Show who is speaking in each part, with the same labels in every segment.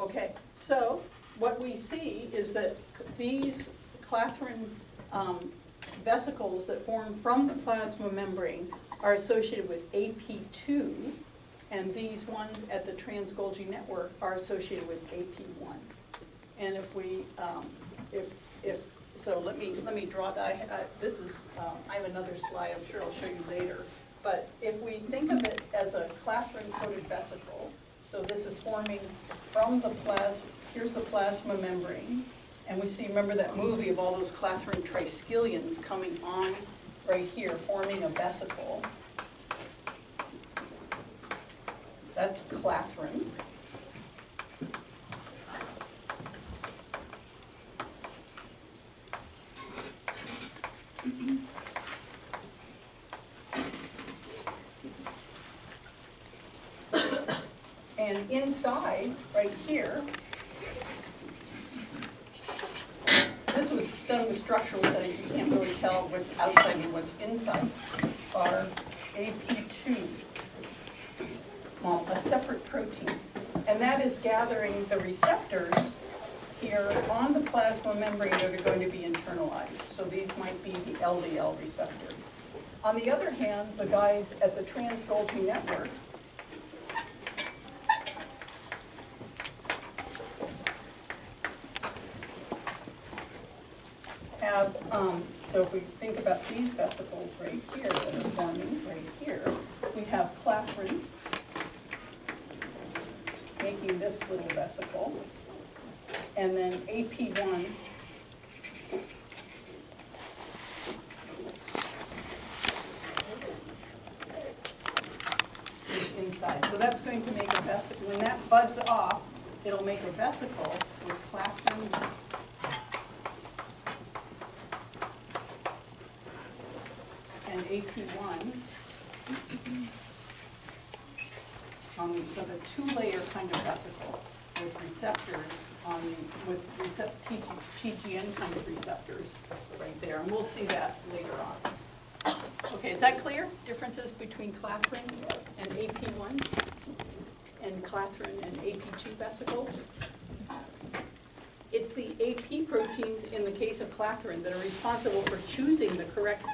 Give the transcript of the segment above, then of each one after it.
Speaker 1: Okay, so what we see is that these clathrin vesicles that form from the plasma membrane are associated with AP2, and these ones at the trans-Golgi network are associated with AP1. And if we, so let me draw that. This is, I have another slide. I'm sure I'll show you later. But if we think of it as a clathrin-coated vesicle, so this is forming from the plasma. Here's the plasma membrane, and we see. Remember that movie of all those clathrin triskelions coming on right here, forming a vesicle. That's clathrin. And inside, right here, this was done with structural studies. You can't really tell what's outside and what's inside, are AP2, well, a separate protein. And that is gathering the receptors here on the plasma membrane that are going to be internalized. So these might be the LDL receptor. On the other hand, the guys at the trans-Golgi network have, so if we think about these vesicles right here that are forming right here, we have clathrin making this little vesicle, and then AP1 is inside. So that's going to make a vesicle. When that buds off, it'll make a vesicle with clathrin and AP1 on the, so the two-layer kind of vesicle with receptors on the, with TGN kind of receptors right there, and we'll see that later on. Okay, is that clear? Differences between clathrin and AP1 and clathrin and AP2 vesicles? It's the AP proteins in the case of clathrin that are responsible for choosing the correct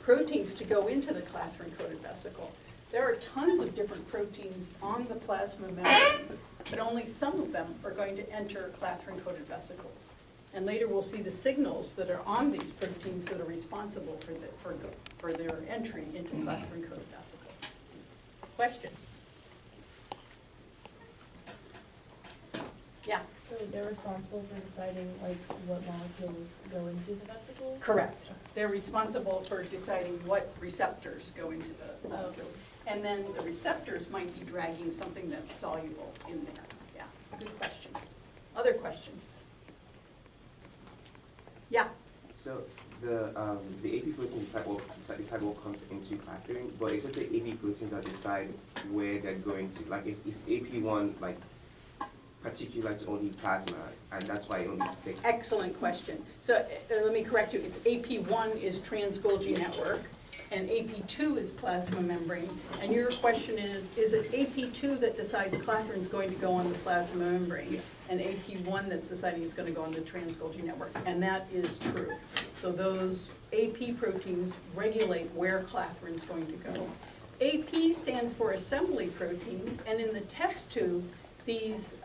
Speaker 1: proteins to go into the clathrin-coated vesicle. There are tons of different proteins on the plasma membrane, but only some of them are going to enter clathrin-coated vesicles. And later we'll see the signals that are on these proteins that are responsible for their entry into clathrin-coated vesicles. Questions? Yeah.
Speaker 2: So they're responsible for deciding like what molecules go into the vesicles?
Speaker 1: Correct. They're responsible for deciding what receptors go into the molecules. And then the receptors might be dragging something that's soluble in there. Yeah, good question. Other questions? Yeah.
Speaker 3: So the AP protein decide what comes into clathrin, but is it the AP proteins that decide where they're going to? Like is AP1 like particular to only plasma, and that's why it only takes... Excellent question. So let me correct you. It's AP1 is trans-Golgi network, and AP2 is plasma membrane. And your question is it AP2 that decides clathrin's going to go on the plasma membrane, and AP1 that's deciding it's going to go on the trans-Golgi network? And that is true. So those AP proteins regulate where clathrin's going to go. AP stands for assembly proteins, and in the test tube, these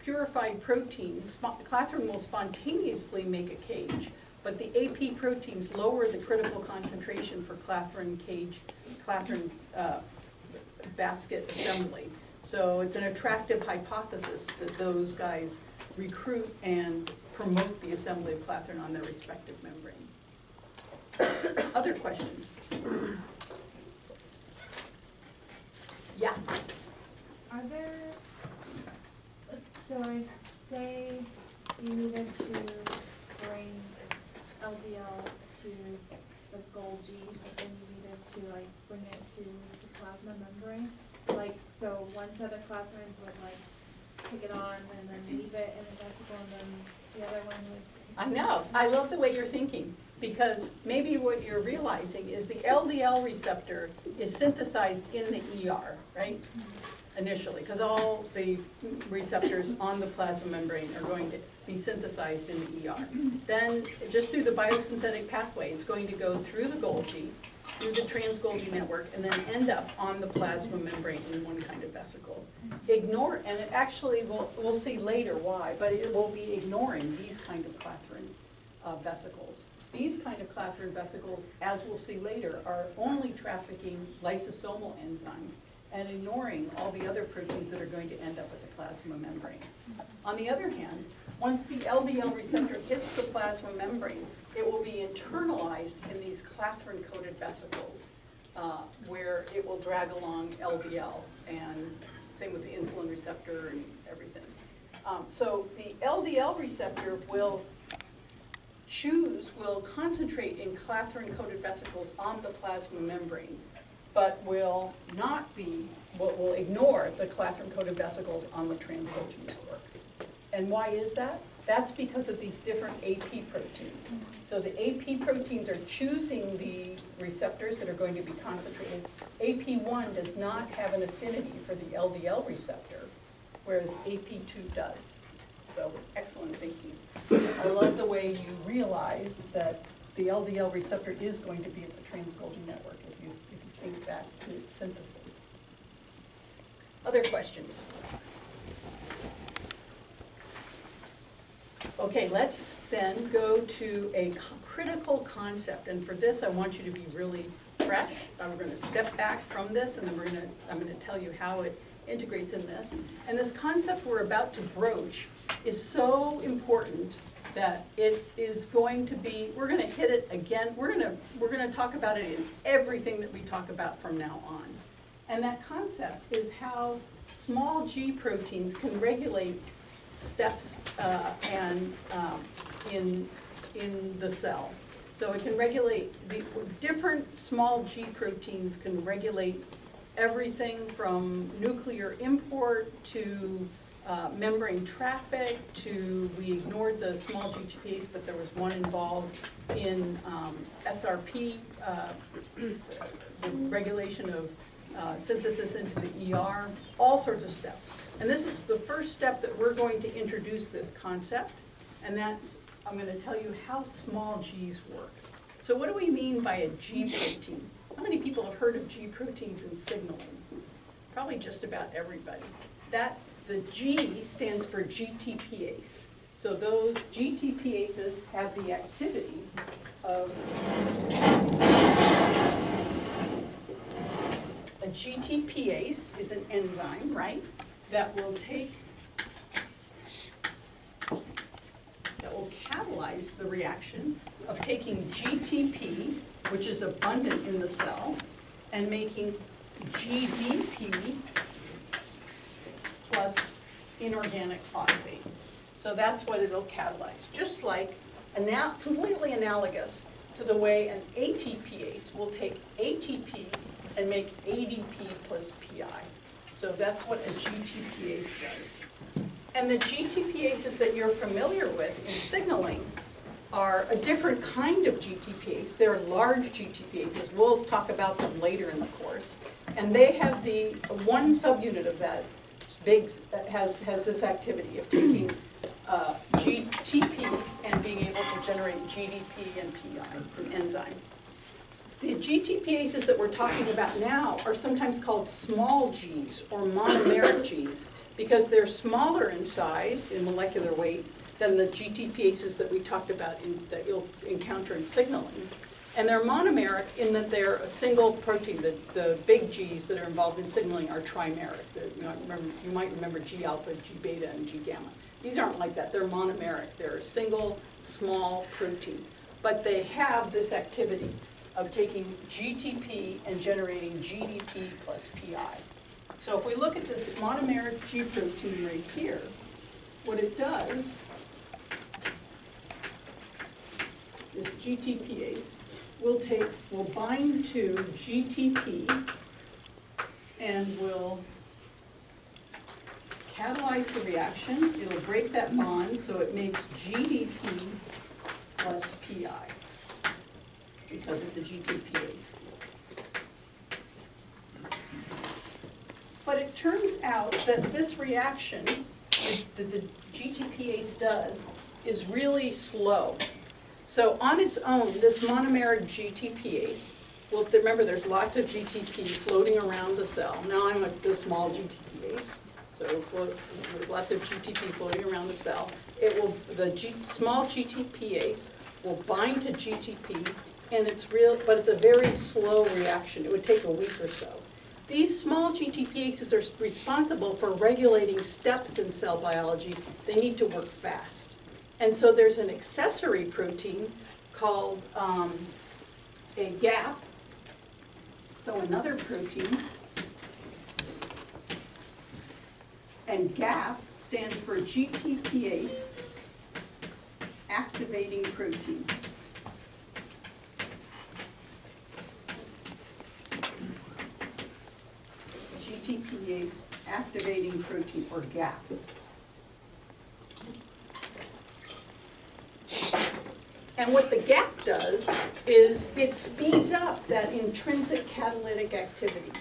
Speaker 3: purified proteins, clathrin will spontaneously make a cage, but the AP proteins lower the critical concentration for clathrin basket assembly. So it's an attractive hypothesis that those guys recruit and promote the assembly of clathrin on their respective membrane. Other questions? Yeah.
Speaker 4: Are there, so say you needed to bring LDL to the Golgi, but then you needed to like bring it to the plasma membrane, like, so one set of clathrins would like take it on and then leave it in the vesicle, and then the other one would...
Speaker 1: I know, I love the way you're thinking, because maybe what you're realizing is the LDL receptor is synthesized in the ER, right? initially, because all the receptors on the plasma membrane are going to be synthesized in the ER. Then, just through the biosynthetic pathway, it's going to go through the Golgi, through the trans-Golgi network, and then end up on the plasma membrane in one kind of vesicle. Ignore, and it actually, we'll see later why, but it will be ignoring these kind of clathrin vesicles. These kind of clathrin vesicles, as we'll see later, are only trafficking lysosomal enzymes and ignoring all the other proteins that are going to end up at the plasma membrane. On the other hand, once the LDL receptor hits the plasma membrane, it will be internalized in these clathrin-coated vesicles, where it will drag along LDL, and same with the insulin receptor and everything. So the LDL receptor will concentrate in clathrin-coated vesicles on the plasma membrane, but will ignore the clathrin-coated vesicles on the trans-Golgi network. And why is that? That's because of these different AP proteins. So the AP proteins are choosing the receptors that are going to be concentrated. AP1 does not have an affinity for the LDL receptor, whereas AP2 does. So excellent thinking. I love the way you realized that the LDL receptor is going to be at the trans-Golgi network if you think back to its synthesis. Other questions? Okay, let's then go to a critical concept, and for this I want you to be really fresh. We're going to step back from this, and then I'm going to tell you how it integrates in this. And this concept we're about to broach is so important that it is going to be, we're going to hit it again. We're going to talk about it in everything that we talk about from now on. And that concept is how small G proteins can regulate steps in the cell. So it can regulate, the different small G proteins can regulate everything from nuclear import to membrane traffic to, we ignored the small GTPase, but there was one involved in SRP, the regulation of synthesis into the ER, all sorts of steps. And this is the first step that we're going to introduce this concept, and that's, I'm going to tell you how small G's work. So what do we mean by a G protein? How many people have heard of G proteins in signaling? Probably just about everybody. The G stands for GTPase. So those GTPases have the activity of a GTPase is an enzyme, right? That will catalyze the reaction of taking GTP, which is abundant in the cell, and making GDP plus inorganic phosphate. So that's what it'll catalyze. Just like, completely analogous to the way an ATPase will take ATP and make ADP plus PI. So that's what a GTPase does. And the GTPases that you're familiar with in signaling are a different kind of GTPase. They're large GTPases. We'll talk about them later in the course. And they have the one subunit of that big has this activity of taking GTP and being able to generate GDP and PI. It's an enzyme. The GTPases that we're talking about now are sometimes called small Gs or monomeric Gs because they're smaller in size, in molecular weight, than the GTPases that we talked about that you'll encounter in signaling. And they're monomeric in that they're a single protein. The big Gs that are involved in signaling are trimeric. You might remember G alpha, G beta, and G gamma. These aren't like that. They're monomeric. They're a single, small protein. But they have this activity of taking GTP and generating GDP plus PI. So if we look at this monomeric G protein right here, what it does is GTPase will bind to GTP and will catalyze the reaction. It'll break that bond, so it makes GDP plus PI because it's a GTPase. But it turns out that this reaction that the GTPase does is really slow. So on its own, this monomeric GTPase, well, remember there's lots of GTP floating around the cell. Now I'm at the small GTPase, so there's lots of GTP floating around the cell. Small GTPase will bind to GTP, and but it's a very slow reaction. It would take a week or so. These small GTPases are responsible for regulating steps in cell biology. They need to work fast. And so there's an accessory protein called a GAP. So another protein. And GAP stands for GTPase activating protein. GTPase activating protein, or GAP. And what the GAP does is it speeds up that intrinsic catalytic activity.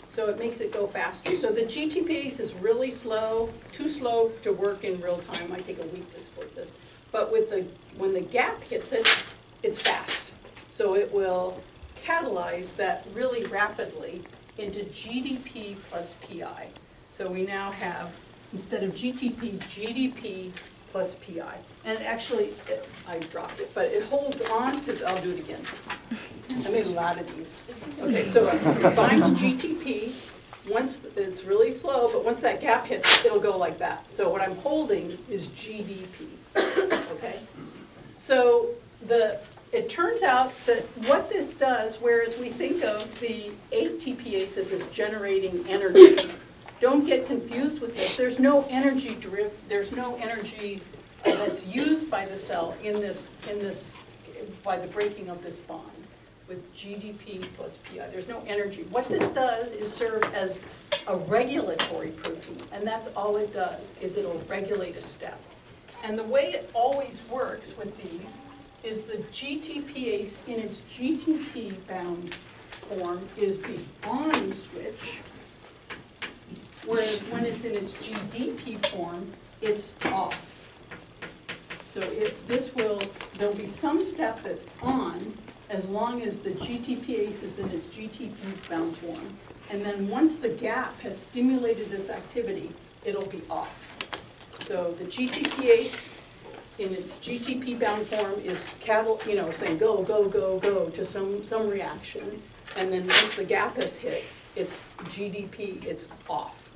Speaker 1: So it makes it go faster. So the GTPase is really slow, too slow to work in real time. It might take a week to split this. But when the GAP hits it, it's fast. So it will catalyze that really rapidly into GDP plus PI. So we now have, instead of GTP, GDP plus PI. And actually, I dropped it, but it holds on to, I'll do it again. I made a lot of these. Okay, so it binds GTP. Once, it's really slow, but once that gap hits, it'll go like that. So what I'm holding is GDP, okay? So it turns out that what this does, whereas we think of the ATPases as generating energy, don't get confused with this. There's no energy that's used by the cell in this by the breaking of this bond with GDP plus PI. There's no energy. What this does is serve as a regulatory protein, and that's all it does, is it'll regulate a step. And the way it always works with these is the GTPase in its GTP-bound form is the on switch, whereas when it's in its GDP form, it's off. So there'll be some step that's on as long as the GTPase is in its GTP-bound form. And then once the gap has stimulated this activity, it'll be off. So the GTPase in its GTP-bound form is saying go, go, go, go to some reaction. And then once the gap has hit, it's GDP, it's off.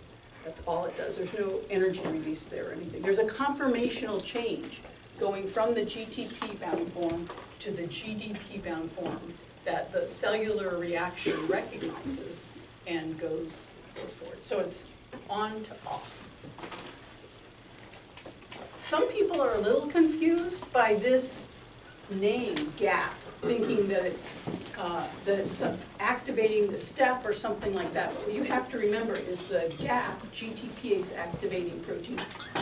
Speaker 1: That's all it does. There's no energy release there or anything. There's a conformational change going from the GTP-bound form to the GDP-bound form that the cellular reaction recognizes and goes forward. So it's on to off. Some people are a little confused by this name, GAP, thinking that it's activating the step or something like that. What you have to remember is the GAP, GTPase activating protein,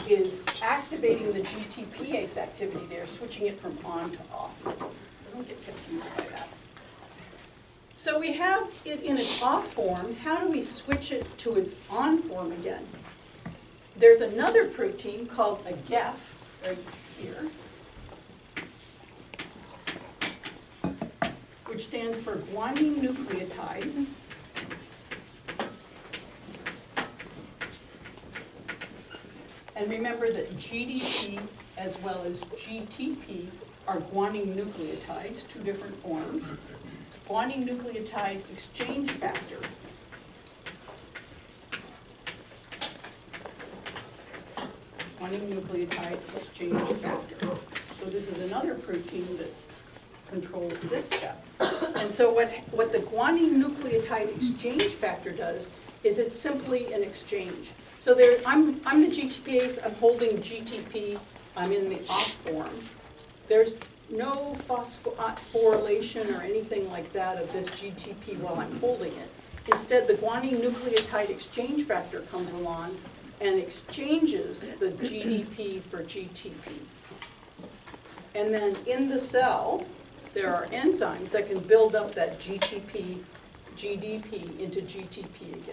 Speaker 1: is activating the GTPase activity there, switching it from on to off. Don't get confused by that. So we have it in its off form. How do we switch it to its on form again? There's another protein called a GEF, right here, which stands for guanine nucleotide. And remember that GDP as well as GTP are guanine nucleotides, two different forms. Guanine nucleotide exchange factor. Guanine nucleotide exchange factor. So this is another protein that controls this step. And so what the guanine nucleotide exchange factor does is it's simply an exchange. So I'm the GTPase, I'm holding GTP, I'm in the off form. There's no phosphorylation or anything like that of this GTP while I'm holding it. Instead, the guanine nucleotide exchange factor comes along and exchanges the GDP for GTP. And then in the cell, there are enzymes that can build up that GTP, GDP into GTP again.